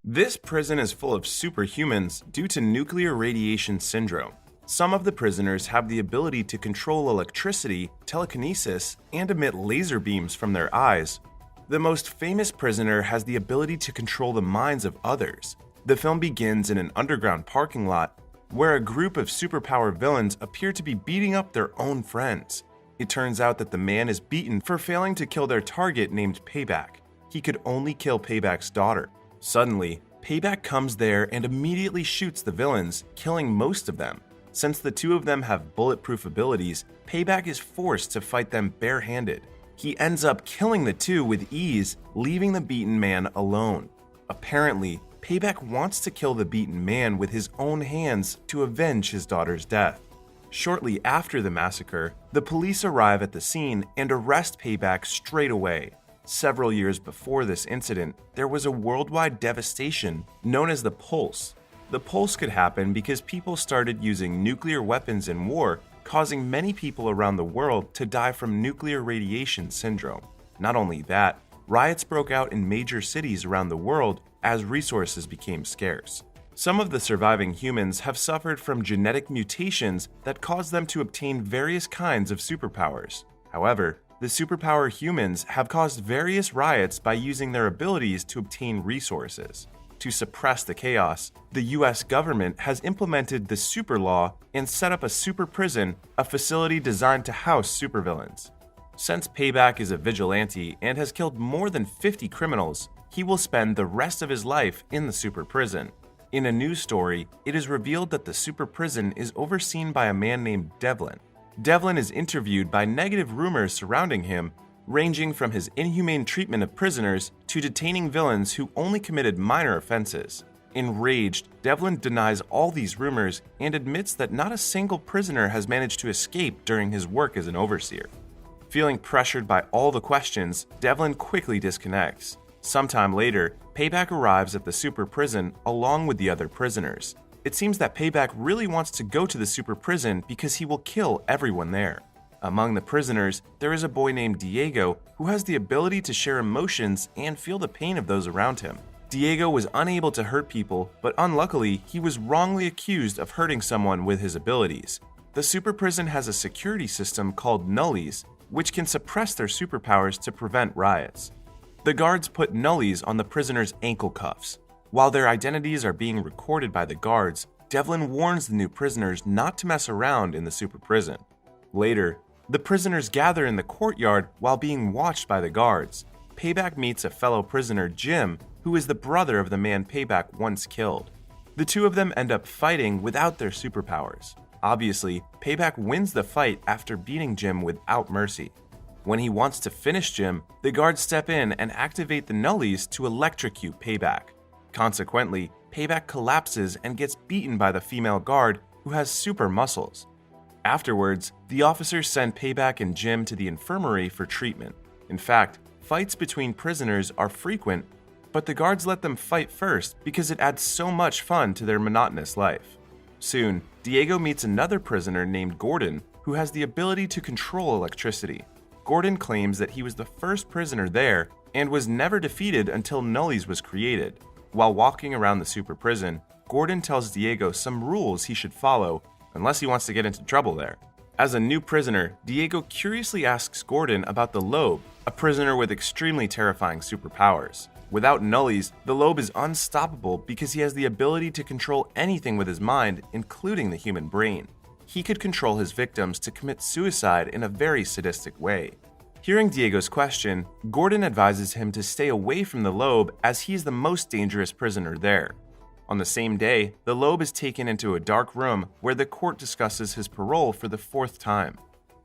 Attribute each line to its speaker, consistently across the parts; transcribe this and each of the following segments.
Speaker 1: This prison is full of superhumans due to nuclear radiation syndrome. Some of the prisoners have the ability to control electricity, telekinesis, and emit laser beams from their eyes. The most famous prisoner has the ability to control the minds of others. The film begins in an underground parking lot where a group of superpower villains appear to be beating up their own friends. It turns out that the man is beaten for failing to kill their target named Payback. He could only kill Payback's daughter. Suddenly, Payback comes there and immediately shoots the villains, killing most of them. Since the two of them have bulletproof abilities, Payback is forced to fight them barehanded. He ends up killing the two with ease, leaving the beaten man alone. Apparently, Payback wants to kill the beaten man with his own hands to avenge his daughter's death. Shortly after the massacre, the police arrive at the scene and arrest Payback straight away. Several years before this incident, there was a worldwide devastation known as the Pulse. The Pulse could happen because people started using nuclear weapons in war, causing many people around the world to die from nuclear radiation syndrome. Not only that, riots broke out in major cities around the world as resources became scarce. Some of the surviving humans have suffered from genetic mutations that cause them to obtain various kinds of superpowers. However, the superpower humans have caused various riots by using their abilities to obtain resources. To suppress the chaos, the US government has implemented the super law and set up a super prison, a facility designed to house supervillains. Since Payback is a vigilante and has killed more than 50 criminals, he will spend the rest of his life in the super prison. In a news story, it is revealed that the super prison is overseen by a man named Devlin. Devlin is interviewed by negative rumors surrounding him, ranging from his inhumane treatment of prisoners to detaining villains who only committed minor offenses. Enraged, Devlin denies all these rumors and admits that not a single prisoner has managed to escape during his work as an overseer. Feeling pressured by all the questions, Devlin quickly disconnects. Sometime later, Payback arrives at the super prison along with the other prisoners. It seems that Payback really wants to go to the super prison because he will kill everyone there. Among the prisoners, there is a boy named Diego who has the ability to share emotions and feel the pain of those around him. Diego was unable to hurt people, but unluckily, he was wrongly accused of hurting someone with his abilities. The super prison has a security system called Nullies, which can suppress their superpowers to prevent riots. The guards put Nullies on the prisoners' ankle cuffs. While their identities are being recorded by the guards, Devlin warns the new prisoners not to mess around in the super prison. Later, the prisoners gather in the courtyard while being watched by the guards. Payback meets a fellow prisoner, Jim, who is the brother of the man Payback once killed. The two of them end up fighting without their superpowers. Obviously, Payback wins the fight after beating Jim without mercy. When he wants to finish Jim, the guards step in and activate the Nullies to electrocute Payback. Consequently, Payback collapses and gets beaten by the female guard who has super muscles. Afterwards, the officers send Payback and Jim to the infirmary for treatment. In fact, fights between prisoners are frequent, but the guards let them fight first because it adds so much fun to their monotonous life. Soon, Diego meets another prisoner named Gordon who has the ability to control electricity. Gordon claims that he was the first prisoner there and was never defeated until Nullies was created. While walking around the super prison, Gordon tells Diego some rules he should follow unless he wants to get into trouble there. As a new prisoner, Diego curiously asks Gordon about the Lobe, a prisoner with extremely terrifying superpowers. Without Nullies, the Lobe is unstoppable because he has the ability to control anything with his mind, including the human brain. He could control his victims to commit suicide in a very sadistic way. Hearing Diego's question, Gordon advises him to stay away from the Lobe as he is the most dangerous prisoner there. On the same day, the Lobe is taken into a dark room where the court discusses his parole for the 4th time.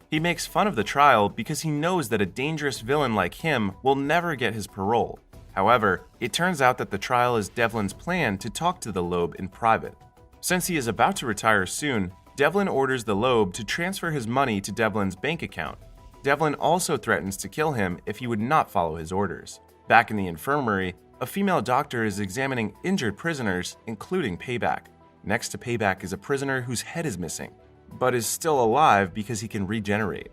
Speaker 1: He makes fun of the trial because he knows that a dangerous villain like him will never get his parole. However, it turns out that the trial is Devlin's plan to talk to the Lobe in private. Since he is about to retire soon, Devlin orders the Lobe to transfer his money to Devlin's bank account. Devlin also threatens to kill him if he would not follow his orders. Back in the infirmary, a female doctor is examining injured prisoners, including Payback. Next to Payback is a prisoner whose head is missing, but is still alive because he can regenerate.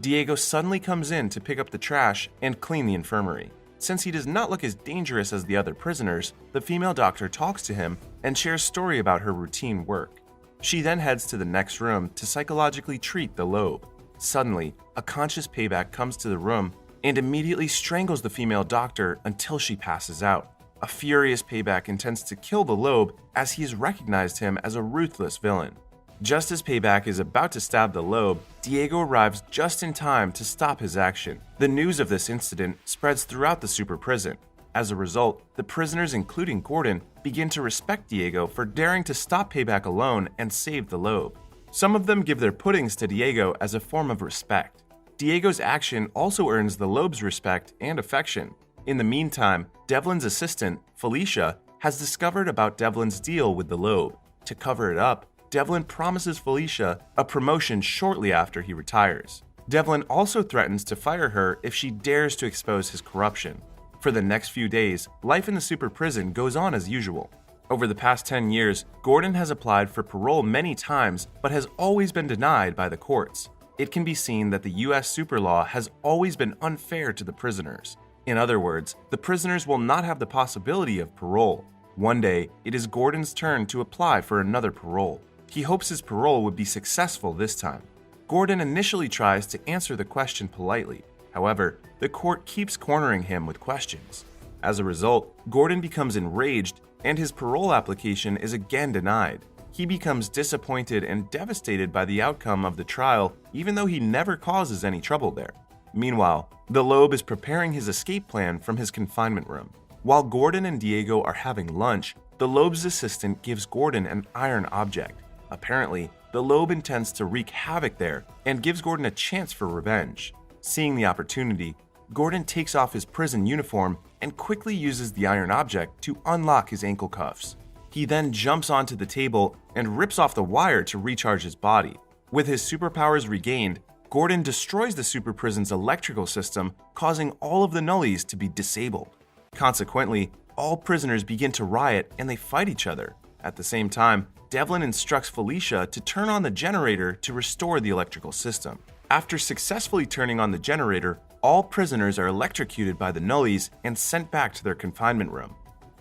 Speaker 1: Diego suddenly comes in to pick up the trash and clean the infirmary. Since he does not look as dangerous as the other prisoners, the female doctor talks to him and shares story about her routine work. She then heads to the next room to psychologically treat the Lobe. Suddenly, a conscious Payback comes to the room and immediately strangles the female doctor until she passes out. A furious Payback intends to kill the Lobe as he has recognized him as a ruthless villain. Just as Payback is about to stab the Lobe, Diego arrives just in time to stop his action. The news of this incident spreads throughout the super prison. As a result, the prisoners, including Gordon, begin to respect Diego for daring to stop Payback alone and save the Lobe. Some of them give their puddings to Diego as a form of respect. Diego's action also earns the Lobe's respect and affection. In the meantime, Devlin's assistant, Felicia, has discovered about Devlin's deal with the Lobe. To cover it up, Devlin promises Felicia a promotion shortly after he retires. Devlin also threatens to fire her if she dares to expose his corruption. For the next few days, life in the super prison goes on as usual. Over the past 10 years, Gordon has applied for parole many times but has always been denied by the courts. It can be seen that the US super law has always been unfair to the prisoners. In other words, the prisoners will not have the possibility of parole. One day, it is Gordon's turn to apply for another parole. He hopes his parole would be successful this time. Gordon initially tries to answer the question politely. However, the court keeps cornering him with questions. As a result, Gordon becomes enraged and his parole application is again denied. He becomes disappointed and devastated by the outcome of the trial, even though he never causes any trouble there. Meanwhile, the Lobe is preparing his escape plan from his confinement room. While Gordon and Diego are having lunch, the Lobe's assistant gives Gordon an iron object. Apparently, the Lobe intends to wreak havoc there and gives Gordon a chance for revenge. Seeing the opportunity, Gordon takes off his prison uniform and quickly uses the iron object to unlock his ankle cuffs. He then jumps onto the table and rips off the wire to recharge his body. With his superpowers regained, Gordon destroys the super prison's electrical system, causing all of the nullies to be disabled. Consequently, all prisoners begin to riot and they fight each other. At the same time, Devlin instructs Felicia to turn on the generator to restore the electrical system. After successfully turning on the generator, all prisoners are electrocuted by the nullies and sent back to their confinement room.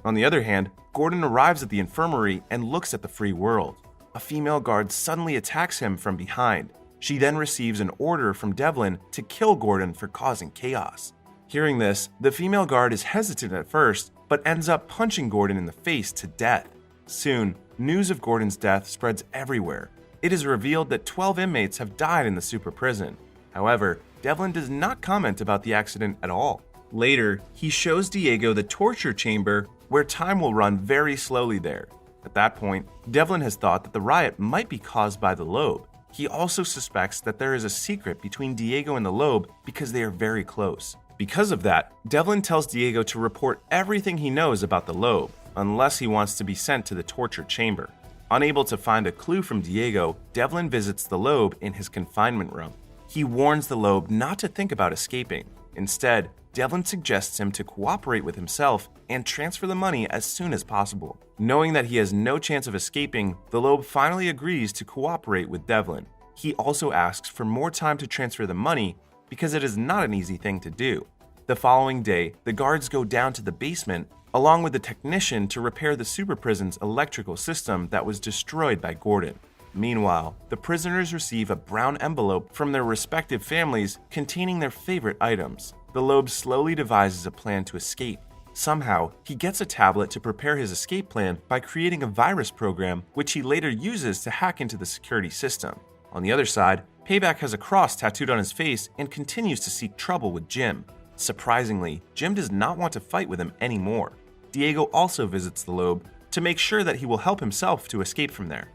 Speaker 1: On the other hand, Gordon arrives at the infirmary and looks at the free world. A female guard suddenly attacks him from behind. She then receives an order from Devlin to kill Gordon for causing chaos. Hearing this, the female guard is hesitant at first, but ends up punching Gordon in the face to death. Soon, news of Gordon's death spreads everywhere. It is revealed that 12 inmates have died in the super prison. However, Devlin does not comment about the accident at all. Later, he shows Diego the torture chamber where time will run very slowly there. At that point, Devlin has thought that the riot might be caused by the Lobe. He also suspects that there is a secret between Diego and the Lobe because they are very close. Because of that, Devlin tells Diego to report everything he knows about the Lobe, unless he wants to be sent to the torture chamber. Unable to find a clue from Diego, Devlin visits the Lobe in his confinement room. He warns the Lobe not to think about escaping. Instead, Devlin suggests him to cooperate with himself and transfer the money as soon as possible. Knowing that he has no chance of escaping, the Lobe finally agrees to cooperate with Devlin. He also asks for more time to transfer the money because it is not an easy thing to do. The following day, the guards go down to the basement along with the technician to repair the super prison's electrical system that was destroyed by Gordon. Meanwhile, the prisoners receive a brown envelope from their respective families containing their favorite items. The Lobe slowly devises a plan to escape. Somehow, he gets a tablet to prepare his escape plan by creating a virus program which he later uses to hack into the security system. On the other side, Payback has a cross tattooed on his face and continues to seek trouble with Jim. Surprisingly, Jim does not want to fight with him anymore. Diego also visits the Lobe to make sure that he will help himself to escape from there.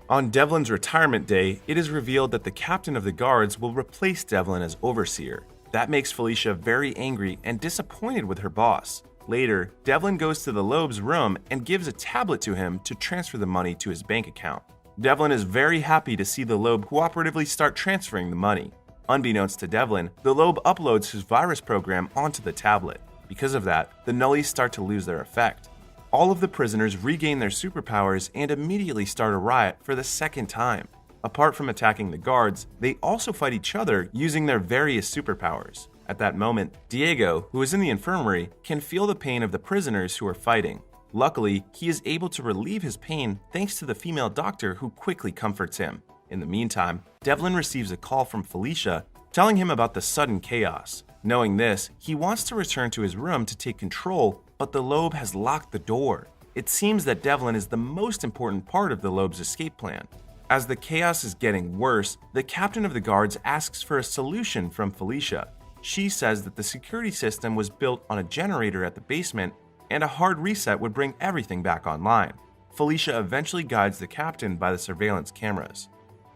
Speaker 1: On Devlin's retirement day, it is revealed that the captain of the guards will replace Devlin as overseer. That makes Felicia very angry and disappointed with her boss. Later, Devlin goes to the Lobe's room and gives a tablet to him to transfer the money to his bank account. Devlin is very happy to see the Lobe cooperatively start transferring the money. Unbeknownst to Devlin, the Lobe uploads his virus program onto the tablet. Because of that, the nullies start to lose their effect. All of the prisoners regain their superpowers and immediately start a riot for the second time. Apart from attacking the guards, they also fight each other using their various superpowers. At that moment, Diego, who is in the infirmary, can feel the pain of the prisoners who are fighting. Luckily, he is able to relieve his pain thanks to the female doctor who quickly comforts him. In the meantime, Devlin receives a call from Felicia telling him about the sudden chaos. Knowing this, he wants to return to his room to take control, but the Lobe has locked the door. It seems that Devlin is the most important part of the Lobe's escape plan. As the chaos is getting worse, the captain of the guards asks for a solution from Felicia. She says that the security system was built on a generator at the basement and a hard reset would bring everything back online. Felicia eventually guides the captain by the surveillance cameras.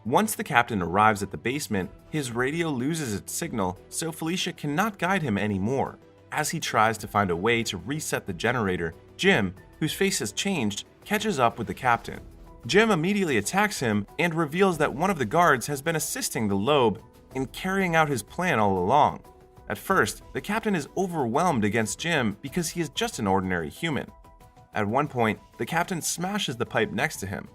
Speaker 1: Once the captain arrives at the basement, his radio loses its signal, so Felicia cannot guide him anymore. As he tries to find a way to reset the generator, Jim, whose face has changed, catches up with the captain. Jim immediately attacks him and reveals that one of the guards has been assisting the Lobe in carrying out his plan all along. At first, the captain is overwhelmed against Jim because he is just an ordinary human. At one point, the captain smashes the pipe next to him.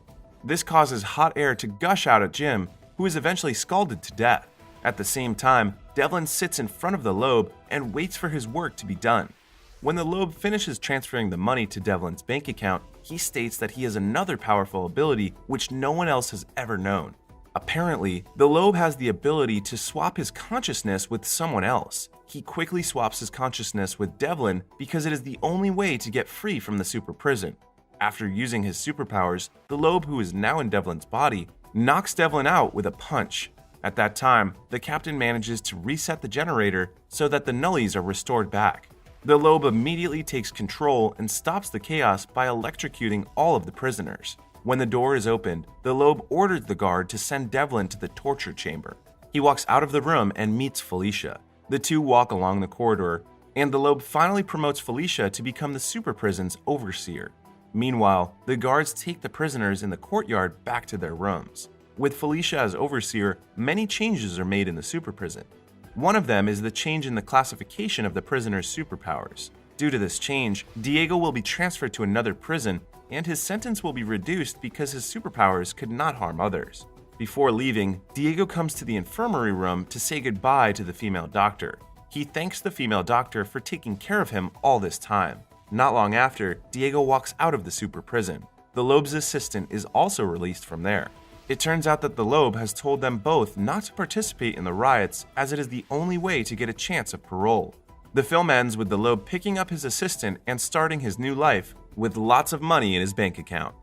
Speaker 1: This causes hot air to gush out at Jim, who is eventually scalded to death. At the same time, Devlin sits in front of the Lobe and waits for his work to be done. When the Lobe finishes transferring the money to Devlin's bank account, he states that he has another powerful ability which no one else has ever known. Apparently, the Lobe has the ability to swap his consciousness with someone else. He quickly swaps his consciousness with Devlin because it is the only way to get free from the super prison. After using his superpowers, the Lobe, who is now in Devlin's body, knocks Devlin out with a punch. At that time, the captain manages to reset the generator so that the nullies are restored back. The Lobe immediately takes control and stops the chaos by electrocuting all of the prisoners. When the door is opened, the Lobe orders the guard to send Devlin to the torture chamber. He walks out of the room and meets Felicia. The two walk along the corridor, and the Lobe finally promotes Felicia to become the super prison's overseer. Meanwhile, the guards take the prisoners in the courtyard back to their rooms. With Felicia as overseer, many changes are made in the super prison. One of them is the change in the classification of the prisoners' superpowers. Due to this change, Diego will be transferred to another prison, and his sentence will be reduced because his superpowers could not harm others. Before leaving, Diego comes to the infirmary room to say goodbye to the female doctor. He thanks the female doctor for taking care of him all this time. Not long after, Diego walks out of the super prison. The Lobe's assistant is also released from there. It turns out that the Lobe has told them both not to participate in the riots as it is the only way to get a chance of parole. The film ends with the Lobe picking up his assistant and starting his new life with lots of money in his bank account.